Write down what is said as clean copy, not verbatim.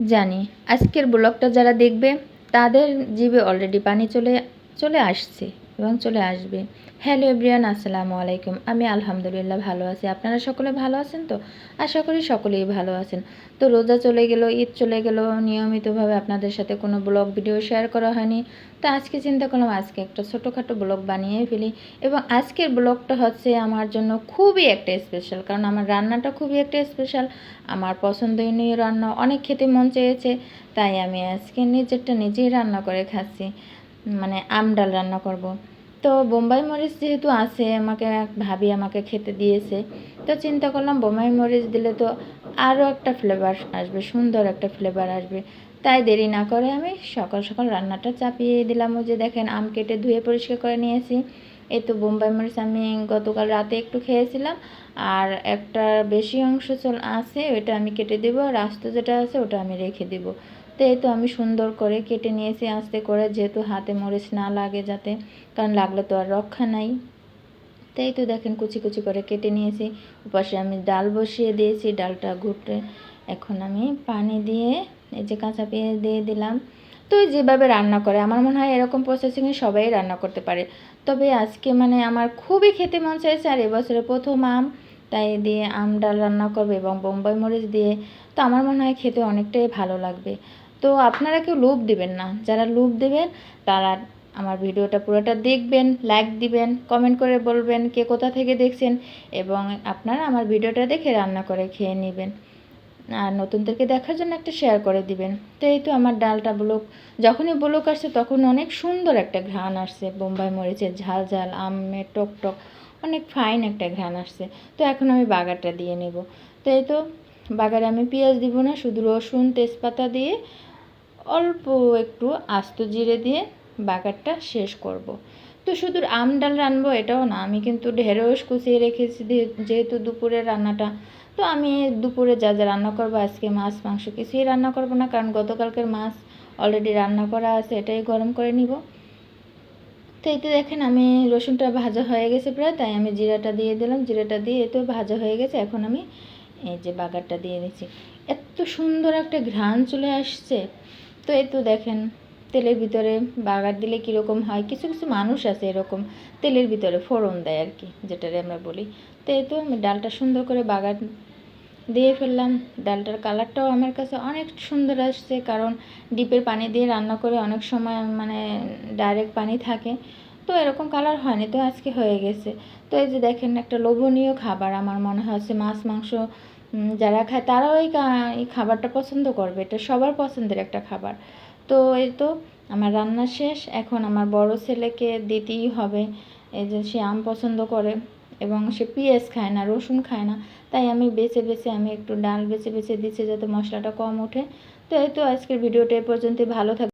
জানি আজকের ব্লগটা যারা দেখবে তাদের জিভে অলরেডি পানি চলে চলে আসছে এবং চলে আসবে। হ্যালো এভরিওয়ান, আসসালামু আলাইকুম। আমি আলহামদুলিল্লাহ ভালো আছি। আপনারা সকলে ভালো আছেন তো? আশা করি সকলেই ভালো আছেন। তো রোজা চলে গেল, ঈদ চলে গেল, নিয়মিতভাবে আপনাদের সাথে কোনো ব্লগ ভিডিও শেয়ার করা হয়নি। তো আজকে চিন্তা করলাম আজকে একটা ছোটোখাটো ব্লগ বানিয়ে ফেলি। এবং আজকের ব্লগটা হচ্ছে আমার জন্য খুবই একটা স্পেশাল, কারণ আমার রান্নাটা খুবই একটা স্পেশাল। আমার পছন্দনীয় রান্না, অনেক খেতে মন চেয়েছে, তাই আমি আজকে নিজেরটা নিজেই রান্না করে খাচ্ছি। মানে আম ডাল রান্না করব। তো বোম্বাই মরিচ যেহেতু আছে, আমাকে এক ভাবি আমাকে খেতে দিয়েছে। তো চিন্তা করলাম বোম্বাই মরিচ দিলে তো আরও একটা ফ্লেভার আসবে, সুন্দর একটা ফ্লেভার আসবে। তাই দেরি না করে আমি সকাল সকাল রান্নাটা চাপিয়ে দিলাম। ওই যে দেখেন, আম কেটে ধুয়ে পরিষ্কার করে নিয়েছি। এই তো বোম্বাই মরিচ আমি গতকাল রাতে একটু খেয়েছিলাম, আর একটা বেশি অংশ আছে, ওইটা আমি কেটে দেবো, আর আস্ত যেটা আছে ওটা আমি রেখে দেবো। তো এই তো আমি সুন্দর করে কেটে নিয়েছি আস্তে করে, যেহেতু হাতে মরিচ না লাগে যাতে, কারণ লাগলে তো আর রক্ষা নাই। তো এই তো দেখেন কুচি কুচি করে কেটে নিয়েছি। ওপাশে আমি ডাল বসিয়ে দিয়েছি, ডালটা ঘুটে এখন আমি পানি দিয়ে এই যে কাঁচা পেঁয়াজ দিয়ে দিলাম। তো যেভাবে রান্না করে আমার মনে হয় এরকম প্রসেসিংয়ে সবাই রান্না করতে পারে। তবে আজকে মানে আমার খুবই খেতে মন চাইছে, আর এবছরে প্রথম আম, তাই দিয়ে আম ডাল রান্না করবে এবং বোম্বাই মরিচ দিয়ে। তো আমার মনে হয় খেতে অনেকটাই ভালো লাগবে। তো আপনারা কেউ লোভ দিবেন না, যারা লোভ দেবেন তারা আমার ভিডিওটা পুরোটা দেখবেন, লাইক দিবেন, কমেন্ট করে বলবেন কে কোথা থেকে দেখছেন, এবং আপনারা আমার ভিডিওটা দেখে রান্না করে খেয়ে নেবেন। আর নতুনদেরকে দেখার জন্য একটা শেয়ার করে দিবেন। তো এই তো আমার ডালটা যখনই ব্লক আসছে তখন অনেক সুন্দর একটা ঘ্রাণ আসছে, বোম্বাই মরিচের ঝাল ঝাল, আমের টক টক, অনেক ফাইন একটা ঘ্রাণ আসছে। তো এখন আমি বাগারটা দিয়ে নেব। তো এই তো বাগারে আমি পেঁয়াজ দিব না, শুধু রসুন তেজপাতা দিয়ে অল্প একটু আস্ত জিরে দিয়ে বাগারটা শেষ করব। তো শুধু আম ডাল রানবো এটাও না, আমি কিন্তু ঢেঁড়স কুচিয়ে রেখেছি যেহেতু দুপুরের রান্নাটা। তো আমি দুপুরে যা যা রান্না করবো, আজকে মাছ মাংস কিছুই রান্না করব না, কারণ গতকালকের মাছ অলরেডি রান্না করা আছে, এটাই গরম করে নিব। তো এতে দেখেন আমি রসুনটা ভাজা হয়ে গেছে প্রায়, তাই আমি জিরাটা দিয়ে দিলাম। জিরাটা দিয়ে এতো ভাজা হয়ে গেছে, এখন আমি এই যে বাগারটা দিয়ে দিচ্ছি। এত সুন্দর একটা ঘ্রাণ চলে আসছে। তো এই তো দেখেন তেলের ভিতরে বাগার দিলে কীরকম হয়, কিছু কিছু মানুষ আছে এরকম তেলের ভিতরে ফোড়ন দেয় আর কি, যেটারে আমরা বলি। তো এই তো আমি ডালটা সুন্দর করে বাগার দিয়ে ফেললাম। ডালটার কালারটাও আমার কাছে অনেক সুন্দর আসছে, কারণ ডিপের পানি দিয়ে রান্না করে অনেক সময় মানে ডাইরেক্ট পানি থাকে, তো এরকম কালার হয়নি, তো আজকে হয়ে গেছে। তো এই যে দেখেন একটা লোভনীয় খাবার, আমার মনে হচ্ছে মাছ মাংস যারা খায় তারাও এই খাবারটা পছন্দ করবে, এটা সবার পছন্দের একটা খাবার। তো এই তো আমার রান্না শেষ, এখন আমার বড় ছেলেকে দিতেই হবে। এই যে সে আম পছন্দ করে এবং সে পেঁয়াজ খায় না, রসুন খায় না, তাই আমি বেছে বেছে আমি একটু ডাল বেছে বেছে দিচ্ছি যাতে মশলাটা কম ওঠে। তো এই তো আজকের ভিডিওটা এ পর্যন্তই, ভালো থাকবে।